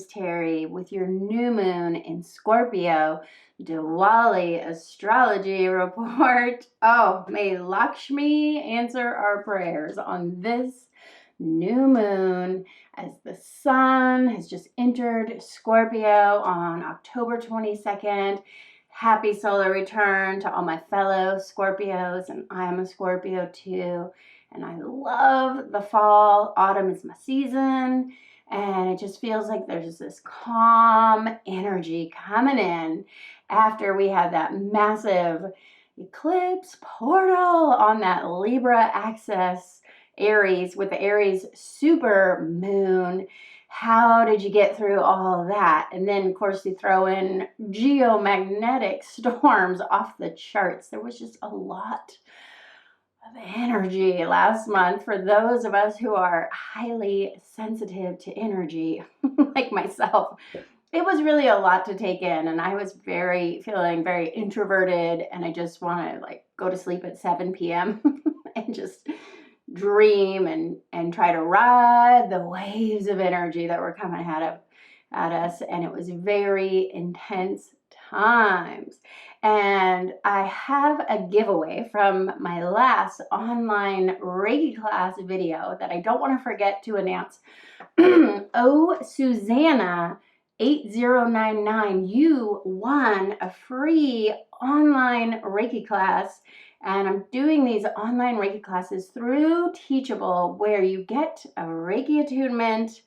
is Terry with your new moon in Scorpio Diwali astrology report. Oh, may Lakshmi answer our prayers on this new moon as the sun has just entered Scorpio on October 22nd. Happy solar return to all my fellow Scorpios, and I'm a Scorpio too. And I love the fall. Autumn is my season, and it just feels like there's this calm energy coming in after we had that massive eclipse portal on that Libra axis Aries with the Aries super moon. How did you get through all of that? And then, of course, you throw in geomagnetic storms off the charts. There was just a lot of energy last month for those of us who are highly sensitive to energy, like myself. It was really a lot to take in, and I was feeling very introverted, and I just want to like go to sleep at 7 p.m. and just dream and try to ride the waves of energy that were coming at us. And it was very intense times. And I have a giveaway from my last online Reiki class video that I don't want to forget to announce. Oh, Susanna 8099, you won a free online Reiki class. And I'm doing these online Reiki classes through Teachable, where you get a Reiki attunement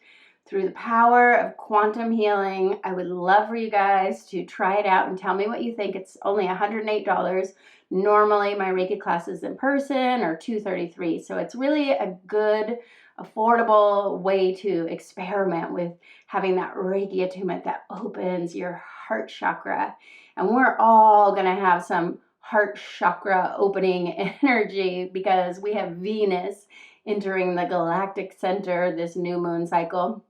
through the power of quantum healing. I would love for you guys to try it out and tell me what you think. It's only $108. Normally, my Reiki classes in person are $233. So it's really a good, affordable way to experiment with having that Reiki attunement that opens your heart chakra. And we're all going to have some heart chakra opening energy because we have Venus entering the galactic center this new moon cycle.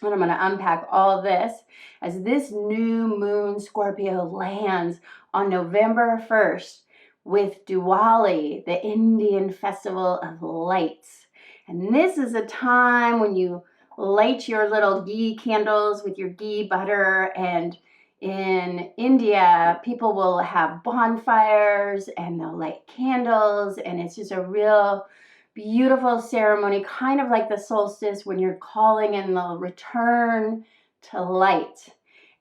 And I'm going to unpack all this as this new moon Scorpio lands on November 1st with Diwali, the Indian festival of lights. And this is a time when you light your little ghee candles with your ghee butter, and in India, people will have bonfires and they'll light candles, and it's just a real beautiful ceremony, kind of like the solstice when you're calling in the return to light.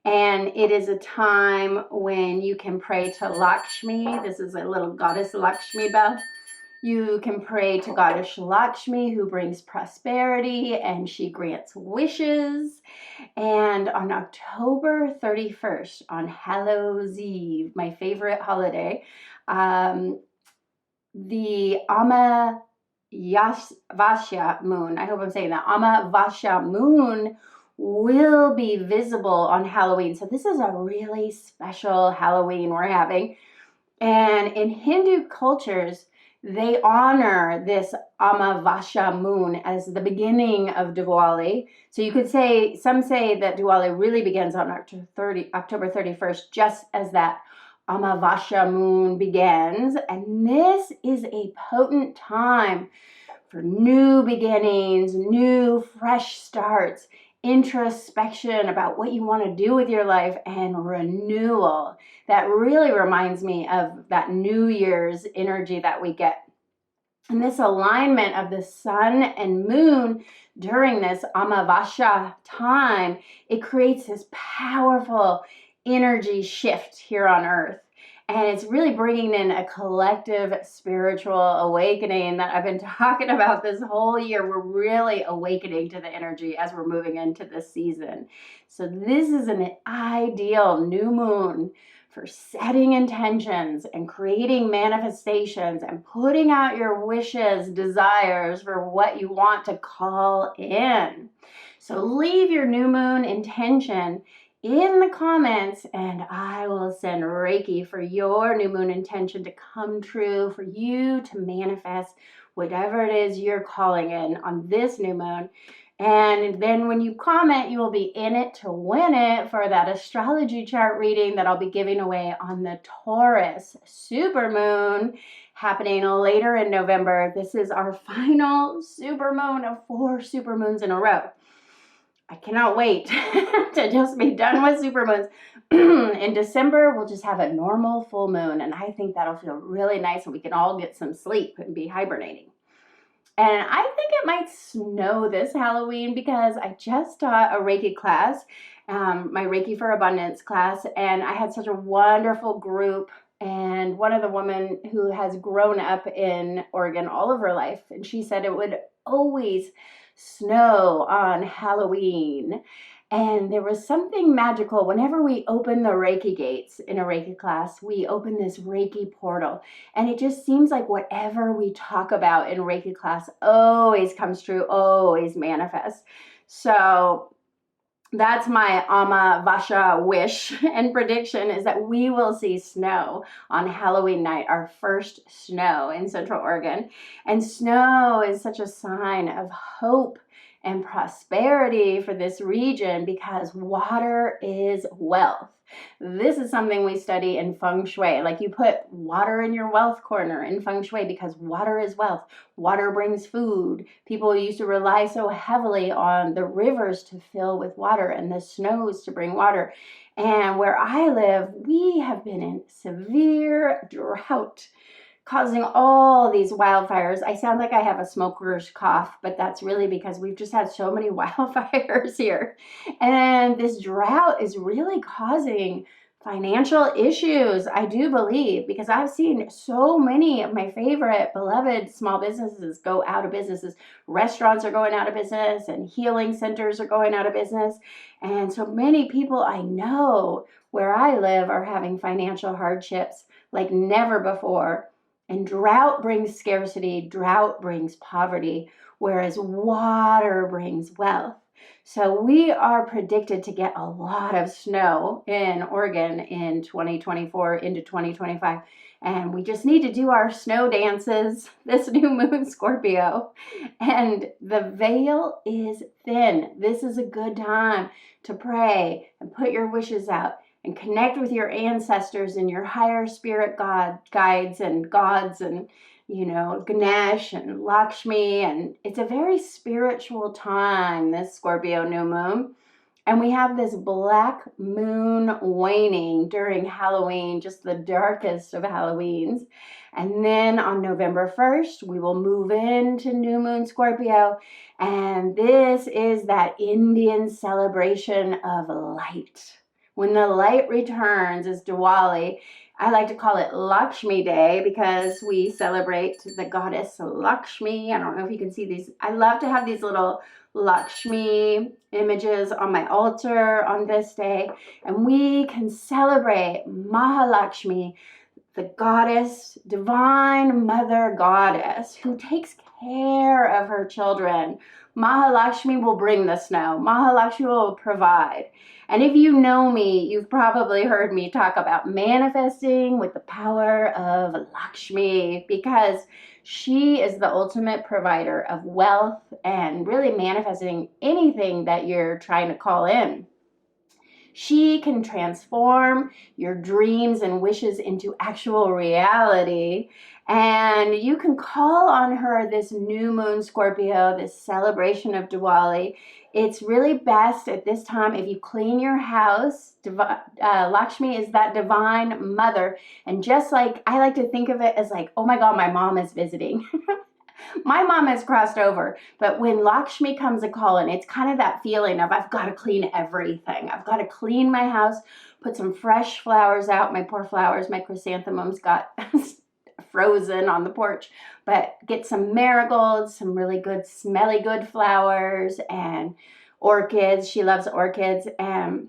And it is a time when you can pray to Lakshmi. This is a little goddess Lakshmi bell. You can pray to Goddess Lakshmi, who brings prosperity and she grants wishes. And on October 31st, on Hallows Eve, my favorite holiday, the Amavasya moon, I hope I'm saying that, Amavasya moon will be visible on Halloween. So this is a really special Halloween we're having. And in Hindu cultures, they honor this Amavasya moon as the beginning of Diwali. So you could say, some say that Diwali really begins on October 31st, just as that Amavasya moon begins. And this is a potent time for new beginnings, new fresh starts, introspection about what you want to do with your life, and renewal. That really reminds me of that New Year's energy that we get. And this alignment of the sun and moon during this Amavasya time, it creates this powerful energy shift here on earth. And it's really bringing in a collective spiritual awakening that I've been talking about this whole year. We're really awakening to the energy as we're moving into this season. So this is an ideal new moon for setting intentions and creating manifestations and putting out your wishes, desires for what you want to call in. So leave your new moon intention in the comments, and I will send Reiki for your new moon intention to come true, for you to manifest whatever it is you're calling in on this new moon. And then when you comment, you will be in it to win it for that astrology chart reading that I'll be giving away on the Taurus supermoon happening later in November. This is our final supermoon of 4 supermoons in a row. I cannot wait to just be done with supermoons. In December, we'll just have a normal full moon, and I think that'll feel really nice, and we can all get some sleep and be hibernating. And I think it might snow this Halloween because I just taught a Reiki class, my Reiki for Abundance class, and I had such a wonderful group. And one of the women who has grown up in Oregon all of her life, and she said it would always snow on Halloween. And there was something magical. Whenever we open the Reiki gates in a Reiki class, we open this Reiki portal. And it just seems like whatever we talk about in Reiki class always comes true, always manifests. So that's my Amavasya wish and prediction, is that we will see snow on Halloween night, our first snow in Central Oregon. And snow is such a sign of hope and prosperity for this region because water is wealth. This is something we study in feng shui. Like, you put water in your wealth corner in feng shui because water is wealth. Water brings food. People used to rely so heavily on the rivers to fill with water and the snows to bring water. And where I live, we have been in severe drought, causing all these wildfires. I sound like I have a smoker's cough, but that's really because we've just had so many wildfires here. And this drought is really causing financial issues, I do believe, because I've seen so many of my favorite beloved small businesses go out of businesses. Restaurants are going out of business, and healing centers are going out of business. And so many people I know where I live are having financial hardships like never before. And drought brings scarcity, drought brings poverty, whereas water brings wealth. So we are predicted to get a lot of snow in Oregon in 2024 into 2025. And we just need to do our snow dances this new moon Scorpio. And the veil is thin. This is a good time to pray and put your wishes out and connect with your ancestors and your higher spirit guides and gods and, Ganesh and Lakshmi. And it's a very spiritual time, this Scorpio new moon. And we have this black moon waning during Halloween, just the darkest of Halloweens. And then on November 1st, we will move into new moon Scorpio. And this is that Indian celebration of light. When the light returns is Diwali. I like to call it Lakshmi Day because we celebrate the goddess Lakshmi. I don't know if you can see these. I love to have these little Lakshmi images on my altar on this day. And we can celebrate Mahalakshmi, the goddess, divine mother goddess who takes care of her children. Mahalakshmi will bring the snow. Mahalakshmi will provide. And if you know me, you've probably heard me talk about manifesting with the power of Lakshmi, because she is the ultimate provider of wealth and really manifesting anything that you're trying to call in. She can transform your dreams and wishes into actual reality. And you can call on her this new moon Scorpio, this celebration of Diwali. It's really best at this time if you clean your house. Lakshmi is that divine mother. And just like, I like to think of it as like, oh my God, my mom is visiting. My mom has crossed over, but when Lakshmi comes a calling, it's kind of that feeling of I've got to clean everything. I've got to clean my house, put some fresh flowers out. My poor flowers, my chrysanthemums got frozen on the porch, but get some marigolds, some really good, smelly good flowers, and orchids. She loves orchids, and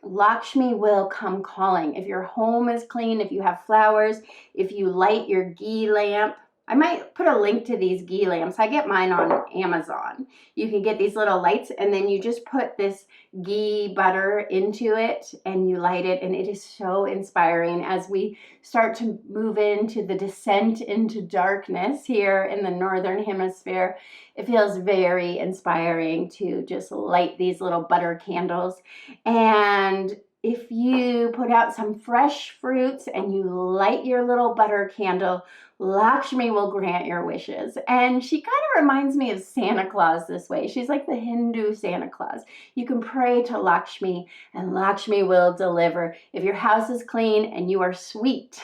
Lakshmi will come calling. If your home is clean, if you have flowers, if you light your ghee lamp. I might put a link to these ghee lamps. I get mine on Amazon. You can get these little lights, and then you just put this ghee butter into it and you light it, and it is so inspiring as we start to move into the descent into darkness here in the northern hemisphere. It feels very inspiring to just light these little butter candles. And if you put out some fresh fruits and you light your little butter candle, Lakshmi will grant your wishes. And she kind of reminds me of Santa Claus this way. She's like the Hindu Santa Claus. You can pray to Lakshmi and Lakshmi will deliver if your house is clean and you are sweet,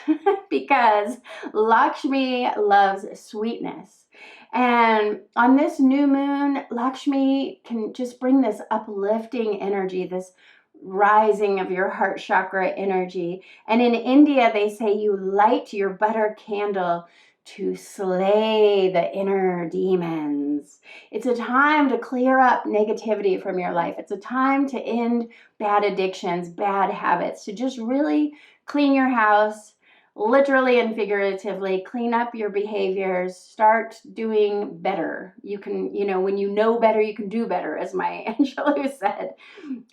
because Lakshmi loves sweetness. And on this new moon, Lakshmi can just bring this uplifting energy, this rising of your heart chakra energy. And in India, they say you light your butter candle to slay the inner demons. It's a time to clear up negativity from your life. It's a time to end bad addictions, bad habits, to just really clean your house, literally and figuratively, clean up your behaviors, start doing better. You can, when you know better, you can do better, as Maya Angelou said.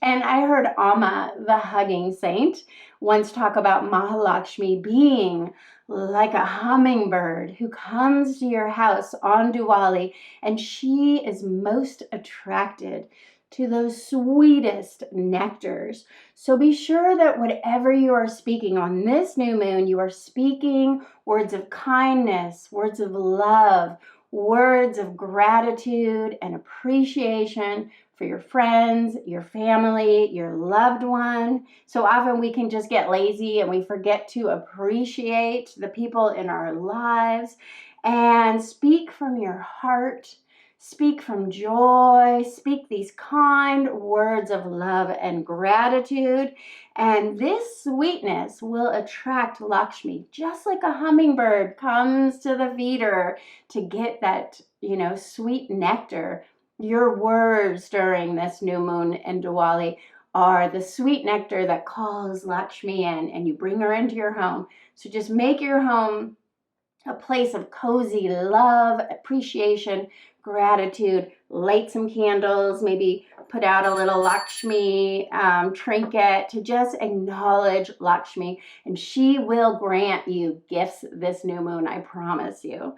And I heard Amma, the hugging saint, once talk about Mahalakshmi being like a hummingbird who comes to your house on Diwali, and she is most attracted to those sweetest nectars. So be sure that whatever you are speaking on this new moon, you are speaking words of kindness, words of love, words of gratitude and appreciation for your friends, your family, your loved one. So often we can just get lazy and we forget to appreciate the people in our lives. And speak from your heart. Speak from joy, speak these kind words of love and gratitude, and this sweetness will attract Lakshmi, just like a hummingbird comes to the feeder to get that, sweet nectar. Your words during this new moon and Diwali are the sweet nectar that calls Lakshmi in, and you bring her into your home. So just make your home a place of cozy love, appreciation, gratitude. Light some candles, maybe put out a little Lakshmi trinket to just acknowledge Lakshmi, and she will grant you gifts this new moon, I promise you.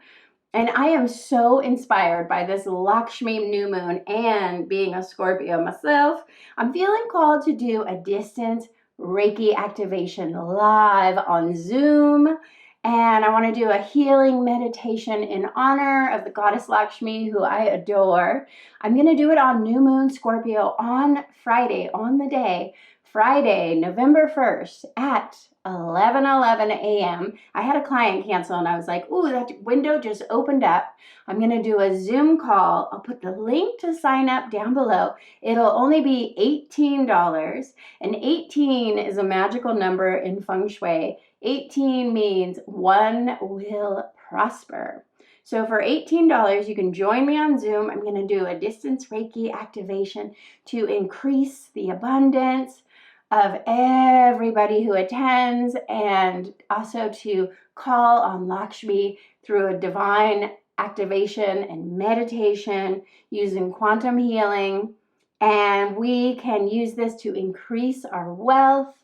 And I am so inspired by this Lakshmi new moon, and being a Scorpio myself, I'm feeling called to do a distance Reiki activation live on Zoom. And I want to do a healing meditation in honor of the goddess Lakshmi, who I adore. I'm going to do it on New Moon Scorpio on Friday, on the day, Friday, November 1st at 11:11 a.m. I had a client cancel and I was like, ooh, that window just opened up. I'm going to do a Zoom call. I'll put the link to sign up down below. It'll only be $18. And 18 is a magical number in Feng Shui. 18 means one will prosper. So for $18, you can join me on Zoom. I'm going to do a distance Reiki activation to increase the abundance of everybody who attends, and also to call on Lakshmi through a divine activation and meditation using quantum healing. And we can use this to increase our wealth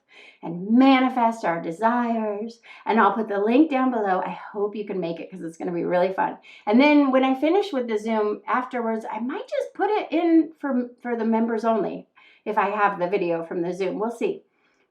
and manifest our desires. And I'll put the link down below. I hope you can make it because it's going to be really fun. And then when I finish with the Zoom afterwards, I might just put it in for the members only if I have the video from the Zoom. We'll see.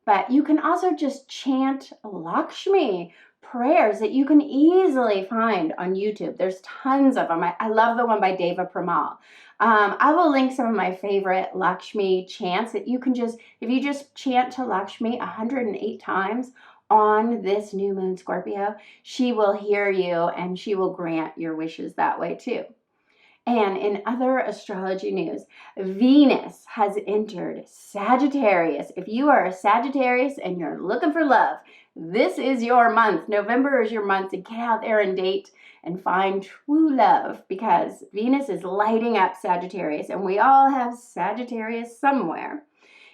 But you can also just chant Lakshmi prayers that you can easily find on YouTube. There's tons of them. I love the one by Deva Premal. I will link some of my favorite Lakshmi chants that you can if you just chant to Lakshmi 108 times on this new moon Scorpio, she will hear you and she will grant your wishes that way too. And in other astrology news, Venus has entered Sagittarius. If you are a Sagittarius and you're looking for love, this is your month. November is your month to get out there and date and find true love, because Venus is lighting up Sagittarius, and we all have Sagittarius somewhere.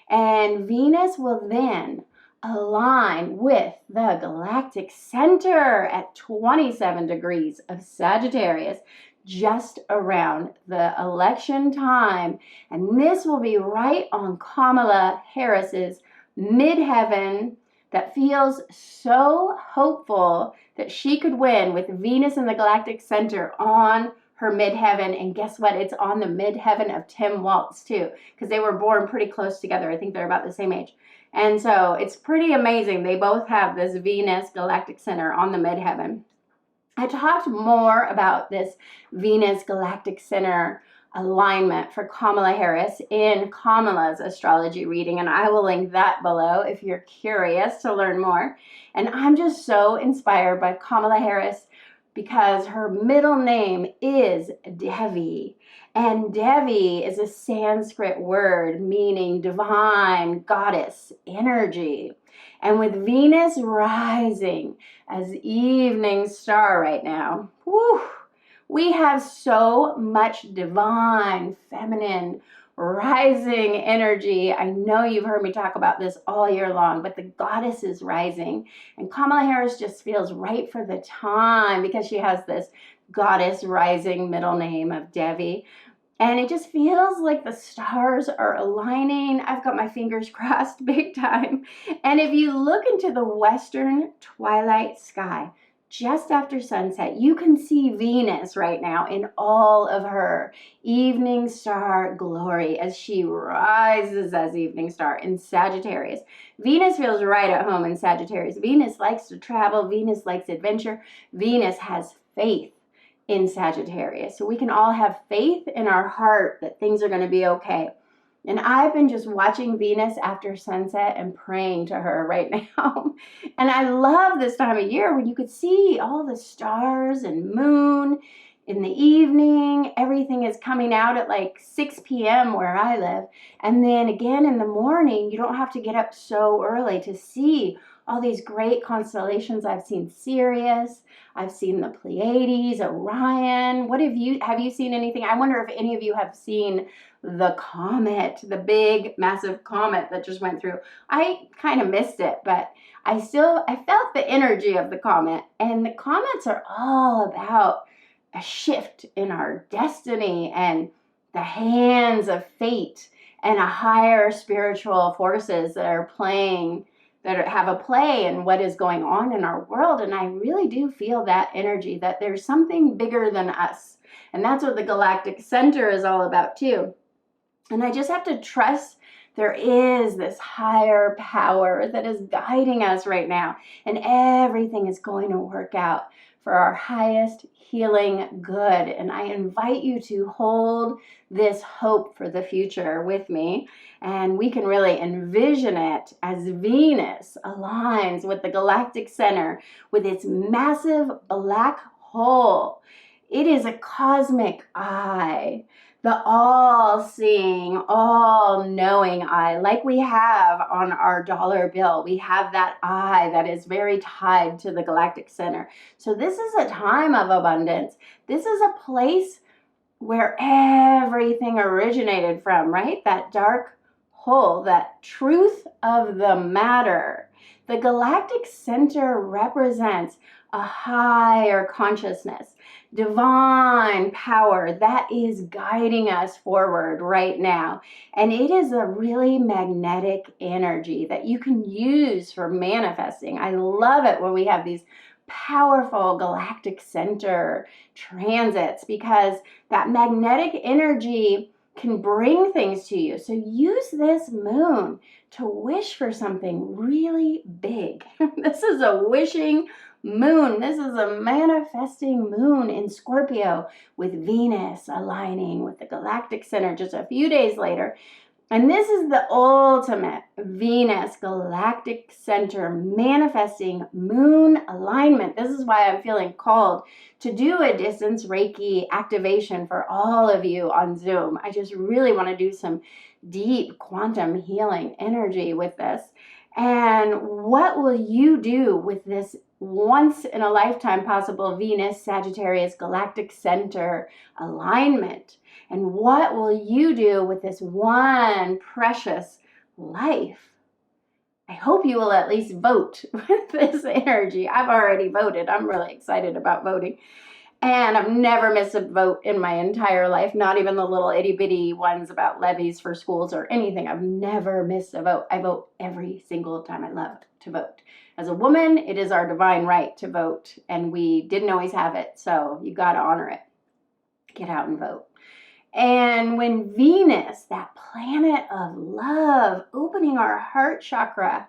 And Venus will then align with the galactic center at 27 degrees of Sagittarius, just around the election time. And this will be right on Kamala Harris's midheaven that feels so hopeful that she could win, with Venus in the galactic center on her midheaven. And guess what? It's on the midheaven of Tim Waltz too, because they were born pretty close together. I think they're about the same age. And so it's pretty amazing. They both have this Venus galactic center on the midheaven. I talked more about this Venus galactic center alignment for Kamala Harris in Kamala's astrology reading, and I will link that below if you're curious to learn more. And I'm just so inspired by Kamala Harris because her middle name is Devi. And Devi is a Sanskrit word meaning divine, goddess, energy. And with Venus rising as evening star right now, we have so much divine, feminine, rising energy. I know you've heard me talk about this all year long, but the goddess is rising. And Kamala Harris just feels right for the time because she has this goddess rising middle name of Devi. And it just feels like the stars are aligning. I've got my fingers crossed big time. And if you look into the western twilight sky, just after sunset, you can see Venus right now in all of her evening star glory as she rises as evening star in Sagittarius. Venus feels right at home in Sagittarius. Venus likes to travel. Venus likes adventure. Venus has faith in Sagittarius. So we can all have faith in our heart that things are going to be okay. And I've been just watching Venus after sunset and praying to her right now. And I love this time of year when you could see all the stars and moon in the evening. Everything is coming out at like 6 p.m. where I live. And then again in the morning, you don't have to get up so early to see all these great constellations. I've seen Sirius. I've seen the Pleiades, Orion. What have you seen anything? I wonder if any of you have seen the comet, the big, massive comet that just went through. I kind of missed it, but I felt the energy of the comet. And the comets are all about a shift in our destiny and the hands of fate and a higher spiritual forces that are playing, that have a play in what is going on in our world. And I really do feel that energy, that there's something bigger than us. And that's what the galactic center is all about too. And I just have to trust there is this higher power that is guiding us right now. And everything is going to work out for our highest healing good. And I invite you to hold this hope for the future with me. And we can really envision it as Venus aligns with the galactic center with its massive black hole. It is a cosmic eye, the all-seeing, all-knowing eye, like we have on our dollar bill. We have that eye that is very tied to the galactic center. So this is a time of abundance. This is a place where everything originated from, right? That dark hole, that truth of the matter. The galactic center represents a higher consciousness, divine power that is guiding us forward right now. And it is a really magnetic energy that you can use for manifesting. I love it when we have these powerful galactic center transits because that magnetic energy can bring things to you. So use this moon to wish for something really big. This is a wishing moon. This is a manifesting moon in Scorpio with Venus aligning with the galactic center just a few days later. And this is the ultimate Venus galactic center manifesting moon alignment. This is why I'm feeling called to do a distance Reiki activation for all of you on Zoom. I just really want to do some deep quantum healing energy with this. And what will you do with this once in a lifetime possible Venus Sagittarius galactic center alignment? And what will you do with this one precious life? I hope you will at least vote with this energy. I've already voted. I'm really excited about voting. And I've never missed a vote in my entire life, not even the little itty bitty ones about levies for schools or anything. I've never missed a vote. I vote every single time. I love to vote. As a woman, it is our divine right to vote, and we didn't always have it, so you got to honor it. Get out and vote. And when Venus, that planet of love, opening our heart chakra,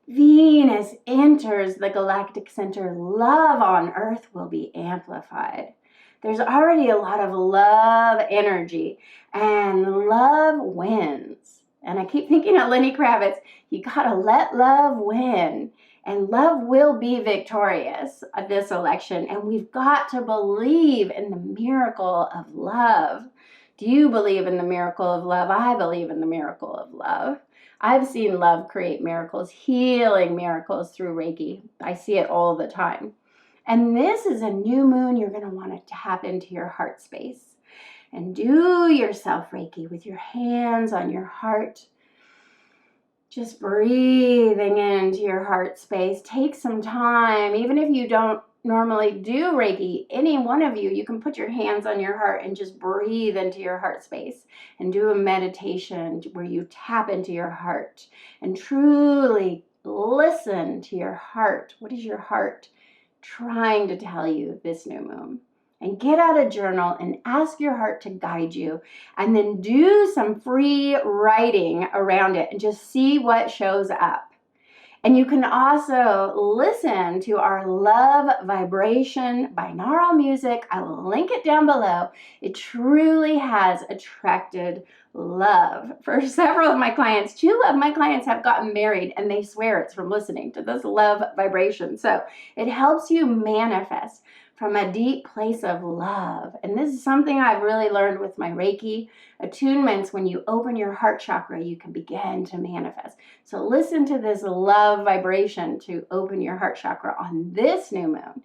Venus enters the galactic center, love on Earth will be amplified. There's already a lot of love energy, and love wins. And I keep thinking of Lenny Kravitz, you gotta let love win. And love will be victorious at this election. And we've got to believe in the miracle of love. Do you believe in the miracle of love? I believe in the miracle of love. I've seen love create miracles, healing miracles through Reiki. I see it all the time. And this is a new moon. You're going to want to tap into your heart space and do yourself Reiki with your hands on your heart. Just breathing into your heart space. Take some time, even if you don't normally do Reiki, any one of you can put your hands on your heart and just breathe into your heart space and do a meditation where you tap into your heart and truly listen to your heart. What is your heart trying to tell you this new moon? And get out a journal and ask your heart to guide you, and then do some free writing around it and just see what shows up. And you can also listen to our Love Vibration binaural music. I will link it down below. It truly has attracted love for several of my clients. 2 of my clients have gotten married, and they swear it's from listening to this Love Vibration. So it helps you manifest from a deep place of love. And this is something I've really learned with my Reiki attunements. When you open your heart chakra, you can begin to manifest. So listen to this love vibration to open your heart chakra on this new moon.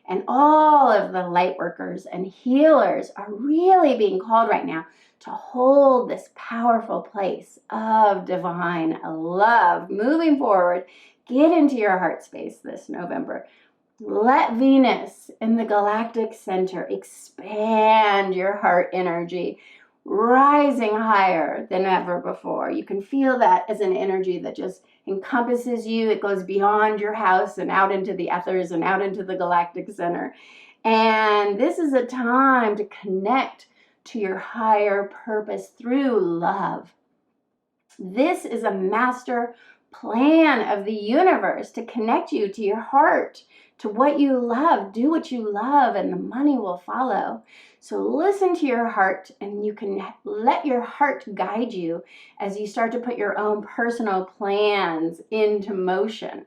And all of the light workers and healers are really being called right now to hold this powerful place of divine love moving forward. Get into your heart space this November. Let Venus in the galactic center expand your heart energy, rising higher than ever before. You can feel that as an energy that just encompasses you. It goes beyond your house and out into the ethers and out into the galactic center. And this is a time to connect to your higher purpose through love. This is a master plan of the universe to connect you to your heart, to what you love. Do what you love, and the money will follow. So listen to your heart, and you can let your heart guide you as you start to put your own personal plans into motion.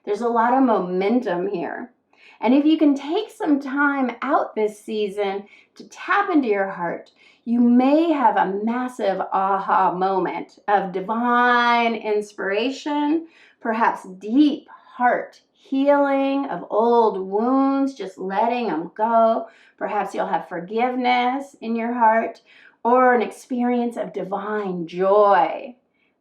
There's a lot of momentum here. And if you can take some time out this season to tap into your heart, you may have a massive aha moment of divine inspiration, perhaps deep heart healing of old wounds, just letting them go. Perhaps you'll have forgiveness in your heart, or an experience of divine joy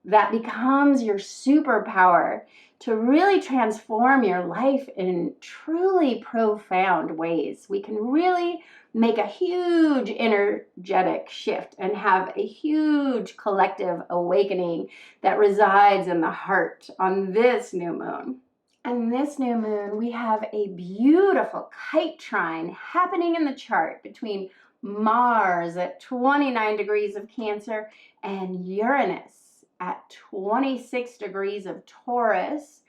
that becomes your superpower to really transform your life in truly profound ways. We can really make a huge energetic shift and have a huge collective awakening that resides in the heart on this new moon. And this new moon, we have a beautiful kite trine happening in the chart between Mars at 29 degrees of Cancer and Uranus at 26 degrees of Taurus,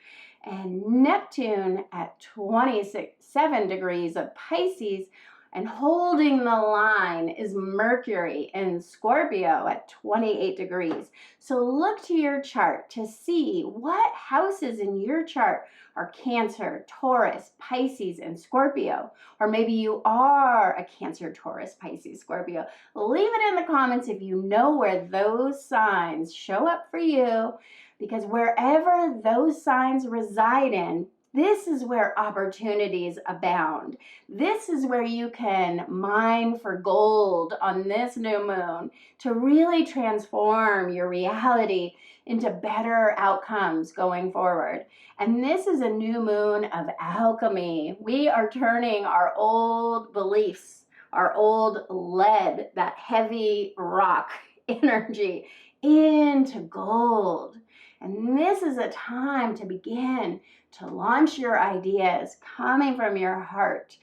and Neptune at 27 degrees of Pisces. And holding the line is Mercury in Scorpio at 28 degrees. So look to your chart to see what houses in your chart are Cancer, Taurus, Pisces, and Scorpio. Or maybe you are a Cancer, Taurus, Pisces, Scorpio. Leave it in the comments if you know where those signs show up for you, because wherever those signs reside in, this is where opportunities abound. This is where you can mine for gold on this new moon to really transform your reality into better outcomes going forward. And this is a new moon of alchemy. We are turning our old beliefs, our old lead, that heavy rock energy, into gold. And this is a time to begin to launch your ideas coming from your heart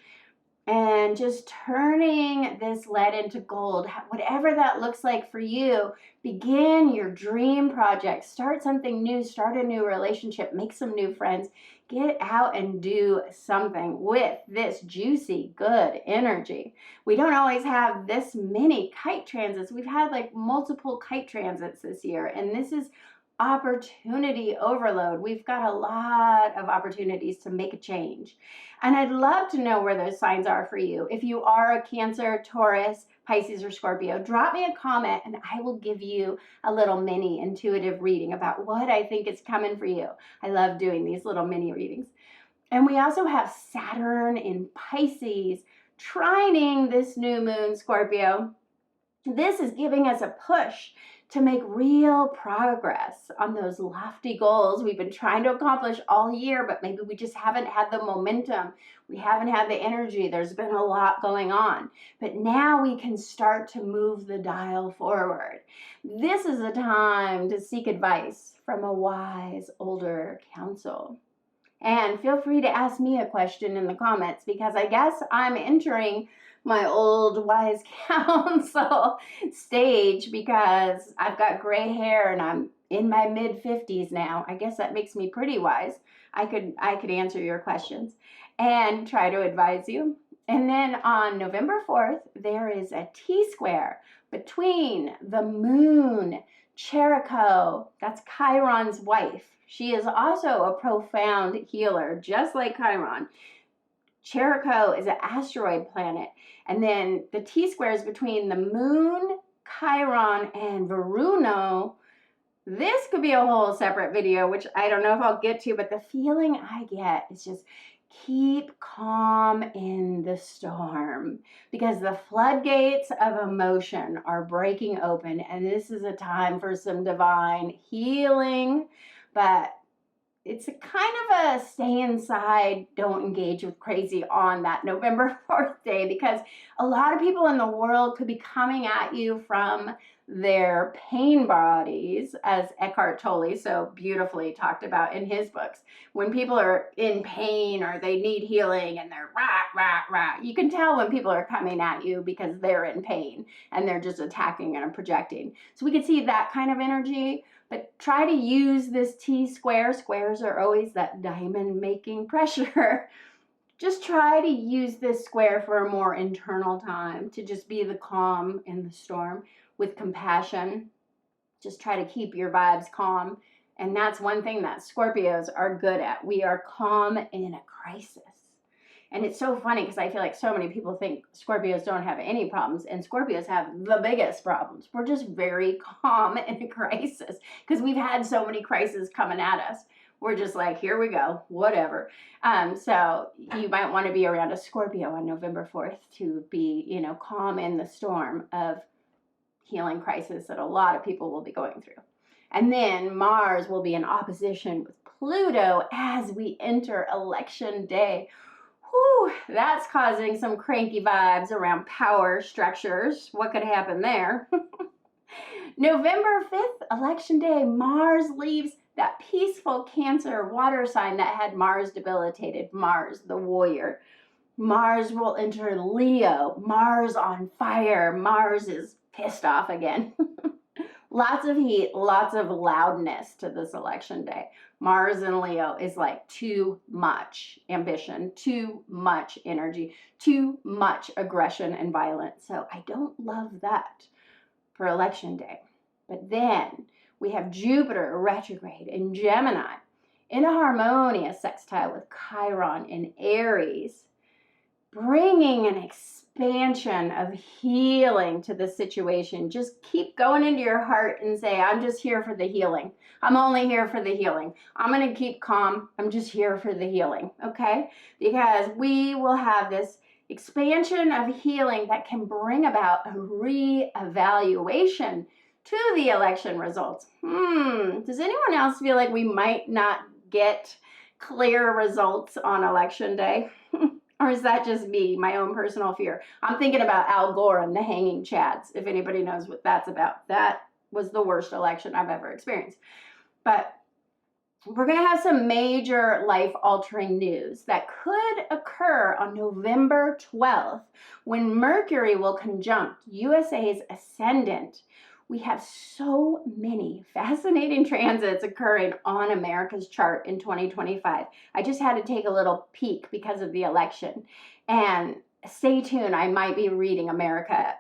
and just turning this lead into gold, whatever that looks like for you. Begin your dream project, start something new, start a new relationship, make some new friends, get out and do something with this juicy, good energy. We don't always have this many kite transits. We've had like multiple kite transits this year, and this is opportunity overload. We've got a lot of opportunities to make a change. And I'd love to know where those signs are for you. If you are a Cancer, Taurus, Pisces, or Scorpio, drop me a comment and I will give you a little mini intuitive reading about what I think is coming for you. I love doing these little mini readings. And we also have Saturn in Pisces trining this new moon, Scorpio. This is giving us a push to make real progress on those lofty goals we've been trying to accomplish all year, but maybe we just haven't had the momentum. We haven't had the energy. There's been a lot going on. But now we can start to move the dial forward. This is a time to seek advice from a wise older counsel. And feel free to ask me a question in the comments, because I guess I'm entering my old wise counsel stage because I've got gray hair and I'm in my mid-50s now. I guess that makes me pretty wise. I could answer your questions and try to advise you. And then on November 4th, there is a T-square between the moon, Jericho, that's Chiron's wife. She is also a profound healer, just like Chiron. Jericho is an asteroid planet. And then the T-squares between the moon, Chiron, and Varuna. This could be a whole separate video, which I don't know if I'll get to, but the feeling I get is just keep calm in the storm, because the floodgates of emotion are breaking open, and this is a time for some divine healing. But it's a kind of a stay inside, don't engage with crazy on that November 4th day, because a lot of people in the world could be coming at you from their pain bodies, as Eckhart Tolle so beautifully talked about in his books. When people are in pain or they need healing and they're rah, you can tell when people are coming at you because they're in pain and they're just attacking and projecting. So we could see that kind of energy. But try to use this T-square. Squares are always that diamond making pressure. Just try to use this square for a more internal time, to just be the calm in the storm with compassion. Just try to keep your vibes calm. And that's one thing that Scorpios are good at. We are calm in a crisis. And it's so funny because I feel like so many people think Scorpios don't have any problems, and Scorpios have the biggest problems. We're just very calm in a crisis because we've had so many crises coming at us. We're just like, here we go, whatever. So you might want to be around a Scorpio on November 4th to be, calm in the storm of healing crisis that a lot of people will be going through. And then Mars will be in opposition with Pluto as we enter election day. Whew, that's causing some cranky vibes around power structures. What could happen there? November 5th, election day, Mars leaves that peaceful Cancer water sign that had Mars debilitated, Mars the warrior. Mars will enter Leo, Mars on fire. Mars is pissed off again. Lots of heat, lots of loudness to this election day. Mars in Leo is like too much ambition, too much energy, too much aggression and violence. So I don't love that for election day. But then we have Jupiter retrograde in Gemini in a harmonious sextile with Chiron in Aries, bringing an expansion of healing to the situation. Just keep going into your heart and say, I'm just here for the healing. I'm only here for the healing. I'm going to keep calm. I'm just here for the healing, okay? Because we will have this expansion of healing that can bring about a reevaluation to the election results. Does anyone else feel like we might not get clear results on election day? Or is that just me, my own personal fear? I'm thinking about Al Gore and the hanging chads, if anybody knows what that's about. That was the worst election I've ever experienced. But we're going to have some major life-altering news that could occur on November 12th when Mercury will conjunct USA's ascendant. We have so many fascinating transits occurring on America's chart in 2025. I just had to take a little peek because of the election. And stay tuned, I might be reading America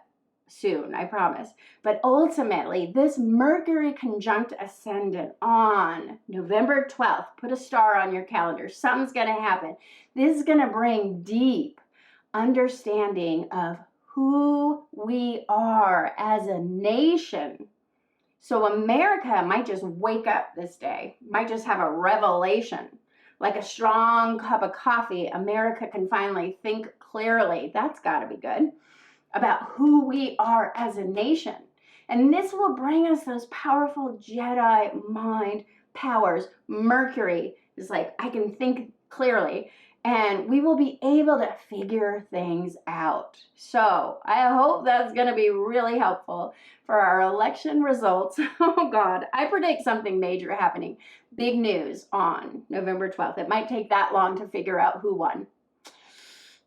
soon, I promise. But ultimately, this Mercury conjunct ascendant on November 12th, put a star on your calendar, something's going to happen. This is going to bring deep understanding of who we are as a nation. So America might just wake up this day, might just have a revelation. Like a strong cup of coffee, America can finally think clearly. That's got to be good. About who we are as a nation. And this will bring us those powerful Jedi mind powers. Mercury is like, I can think clearly, and we will be able to figure things out. So I hope that's going to be really helpful for our election results. Oh God, I predict something major happening. Big news on November 12th. It might take that long to figure out who won.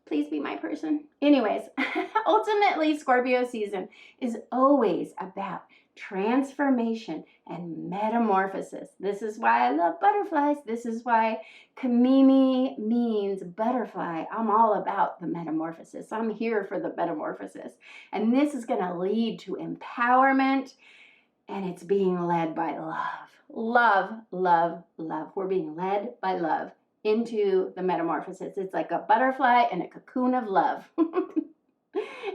Please be my person. Anyways, ultimately, Scorpio season is always about transformation and metamorphosis. This is why I love butterflies. This is why Kamimi means butterfly. I'm all about the metamorphosis. I'm here for the metamorphosis. And this is going to lead to empowerment, and it's being led by love. Love, love, love. We're being led by love into the metamorphosis. It's like a butterfly in a cocoon of love.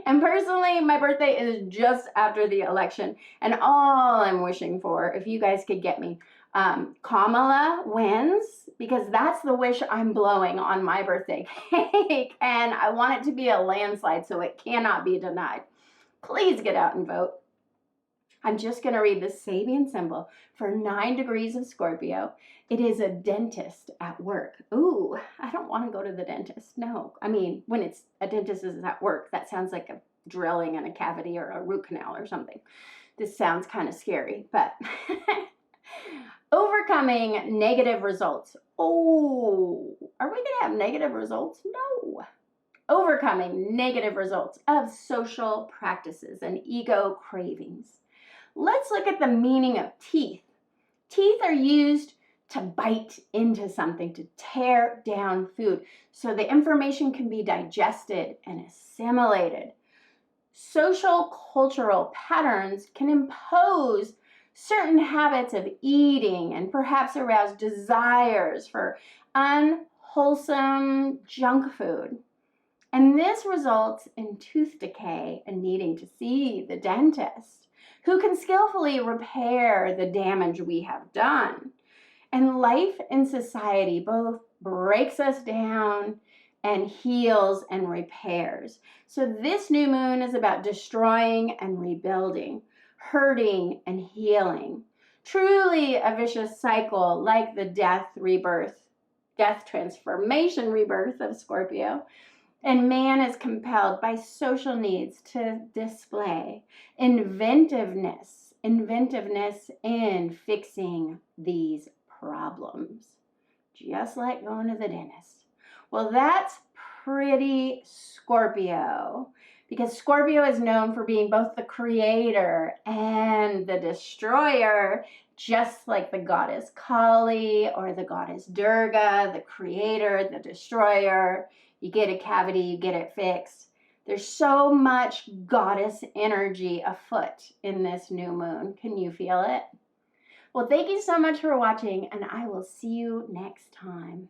And personally, my birthday is just after the election, and all I'm wishing for, if you guys could get me, Kamala wins, because that's the wish I'm blowing on my birthday cake, and I want it to be a landslide so it cannot be denied. Please get out and vote. I'm just going to read the Sabian symbol for 9 degrees of Scorpio. It is a dentist at work. Ooh, I don't want to go to the dentist. No, I mean, when it's a dentist is at work, that sounds like a drilling in a cavity or a root canal or something. This sounds kind of scary, but overcoming negative results. Oh, are we going to have negative results? No. Overcoming negative results of social practices and ego cravings. Let's look at the meaning of teeth. Teeth are used to bite into something, to tear down food, so the information can be digested and assimilated. Social cultural patterns can impose certain habits of eating and perhaps arouse desires for unwholesome junk food. And this results in tooth decay and needing to see the dentist, who can skillfully repair the damage we have done. And life in society both breaks us down and heals and repairs. So this new moon is about destroying and rebuilding, hurting and healing. Truly a vicious cycle like the death transformation rebirth of Scorpio. And man is compelled by social needs to display inventiveness in fixing these problems, just like going to the dentist. Well, that's pretty Scorpio, because Scorpio is known for being both the creator and the destroyer, just like the goddess Kali or the goddess Durga, the creator, the destroyer. You get a cavity, you get it fixed. There's so much goddess energy afoot in this new moon. Can you feel it? Well, thank you so much for watching, and I will see you next time.